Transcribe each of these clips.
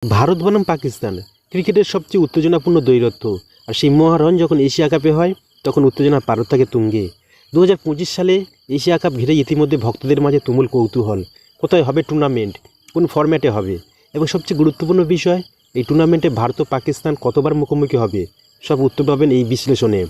ভারত বনাম পাকিস্তান ক্রিকেটের সবচেয়ে উত্তেজনাপূর্ণ দ্বৈরথ। আর সেই মহারণ যখন এশিয়া কাপে হয় তখন উত্তেজনার পারদ থাকে তুঙ্গে। 2025 সালে এশিয়া কাপ ঘিরে ইতিমধ্যে ভক্তদের মাঝে তুমুল কৌতূহল। কোথায় হবে টুর্নামেন্ট, কোন ফরম্যাটে হবে, এবং সবচেয়ে গুরুত্বপূর্ণ বিষয় এই টুর্নামেন্টে ভারত ও পাকিস্তান কতবার মুখোমুখি হবে, সব উত্তর পাবেন এই বিশ্লেষণে।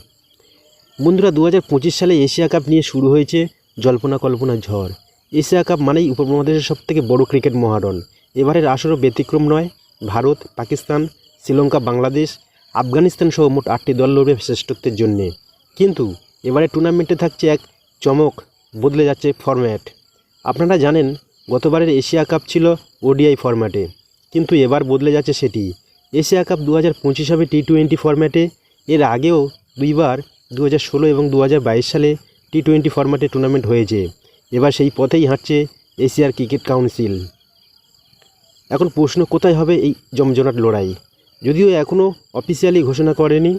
বন্ধুরা, 2025 সালে এশিয়া কাপ নিয়ে শুরু হয়েছে জল্পনা কল্পনার ঝড়। এশিয়া কাপ মানেই উপমহাদেশের সবথেকে বড় ক্রিকেট মহারণ। এবারের আসরও ব্যতিক্রম নয়। ভারত, পাকিস্তান, শ্রীলঙ্কা, বাংলাদেশ, আফগানিস্তান সহ মোট 8টি দল লড়বে শ্রেষ্ঠত্বের জন্যে। কিন্তু এবারে টুর্নামেন্টে থাকছে এক চমক, বদলে যাচ্ছে ফরম্যাট। আপনারা জানেন গতবারের এশিয়া কাপ ছিল ওডিআই ফরম্যাটে, কিন্তু এবার বদলে যাচ্ছে সেটি। এশিয়া কাপ 2025 হবে টি-20 ফরম্যাটে। এর আগেও দুইবার 2016 এবং 2022 সালে টি-20 ফরম্যাটে টুর্নামেন্ট হয়েছে। এবার সেই পথেই হাঁটছে এশিয়ার ক্রিকেট কাউন্সিল। এখন প্রশ্ন, কোথায় হবে এই জমজমাট লড়াই? যদিও এখনও অফিসিয়ালি ঘোষণা করেনি,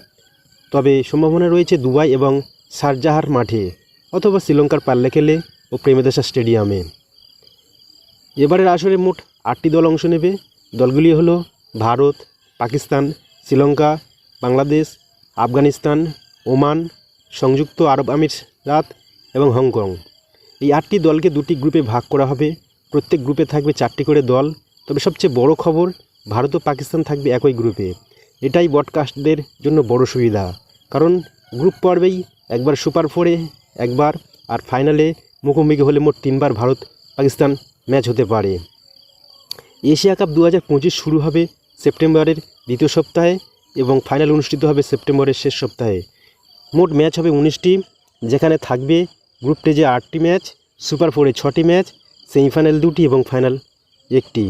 তবে সম্ভাবনা রয়েছে দুবাই এবং শারজাহার মাঠে, অথবা শ্রীলঙ্কার পাল্লেকেলে ও প্রেমদাসা স্টেডিয়ামে। এবারের আসরে মোট 8টি দল অংশ নেবে। দলগুলি হলো ভারত, পাকিস্তান, শ্রীলঙ্কা, বাংলাদেশ, আফগানিস্তান, ওমান, সংযুক্ত আরব আমিরাত এবং হংকং। এই 8টি দলকে 2টি গ্রুপে ভাগ করা হবে। প্রত্যেক গ্রুপে থাকবে 4টি করে দল। তবে সবচেয়ে বড় খবর, ভারত ও পাকিস্তান থাকবে একই গ্রুপে। এটাই ব্রডকাস্টদের জন্য বড় সুবিধা, কারণ গ্রুপ পর্বেই একবার সুপার 4-এ একবার, আর ফাইনালে মুখোমুখি হলে মোট 3বার ভারত পাকিস্তান ম্যাচ হতে পারে। এশিয়া কাপ 2025 শুরু হবে সেপ্টেম্বরের দ্বিতীয় সপ্তাহে এবং ফাইনাল অনুষ্ঠিত হবে সেপ্টেম্বরের শেষ সপ্তাহে। মোট ম্যাচ হবে 19টি, যেখানে থাকবে গ্রুপ স্টেজে 8টি ম্যাচ, সুপার 4-এ 6টি ম্যাচ, সেমিফাইনাল 2টি এবং ফাইনাল 1টি।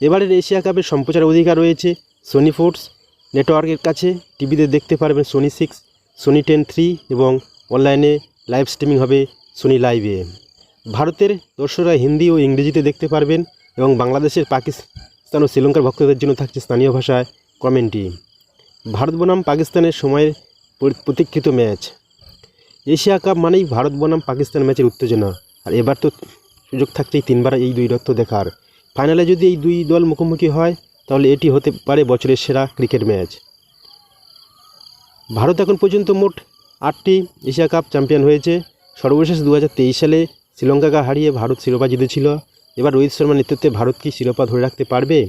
এবারের এশিয়া কাপের সম্প্রচার অধিকার রয়েছে সোনি স্পোর্টস নেটওয়ার্কের কাছে। টিভিতে দেখতে পারবেন সোনি 6, সোনি 10-3 এবং অনলাইনে লাইভ স্ট্রিমিং হবে সোনি লাইভে। ভারতের দর্শকরা হিন্দি ও ইংরেজিতে দেখতে পারবেন এবং বাংলাদেশের, পাকিস্তান ও শ্রীলঙ্কার ভক্তদের জন্য থাকছে স্থানীয় ভাষায় কমেন্ট্রি। ভারত বনাম পাকিস্তানের সময়ের প্রতীক্ষিত ম্যাচ। এশিয়া কাপ মানেই ভারত বনাম পাকিস্তান ম্যাচের উত্তেজনা। আর এবার তো সুযোগ থাকছেই 3বার এই দ্বৈরথ দেখার। ফাইনালে যদি এই দুই দল মুখোমুখি হয় তাহলে এটি হতে পারে বছরের সেরা ক্রিকেট ম্যাচ। ভারত এখন পর্যন্ত মোট 8টি এশিয়া কাপ চ্যাম্পিয়ন হয়েছে। সর্বশেষ 2023 সালে শ্রীলঙ্কাকে হারিয়ে ভারত শিরোপা জিতেছিল। এবার রোহিত শর্মার নেতৃত্বে ভারত কি শিরোপা ধরে রাখতে পারবে?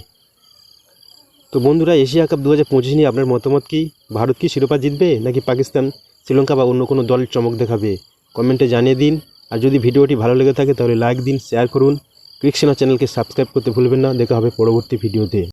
তো বন্ধুরা, এশিয়া কাপ 2025 নিয়ে আপনার মতামত কি? ভারত কি শিরোপা জিতবে, নাকি পাকিস্তান, শ্রীলঙ্কা বা অন্য কোনো দল চমক দেখাবে? কমেন্টে জানিয়ে দিন। আর যদি ভিডিওটি ভালো লেগে থাকে তাহলে লাইক দিন, শেয়ার করুন। ক্রিকসেনা চ্যানেলকে সাবস্ক্রাইব করতে ভুলবেন না। দেখা হবে পরবর্তী ভিডিওতে।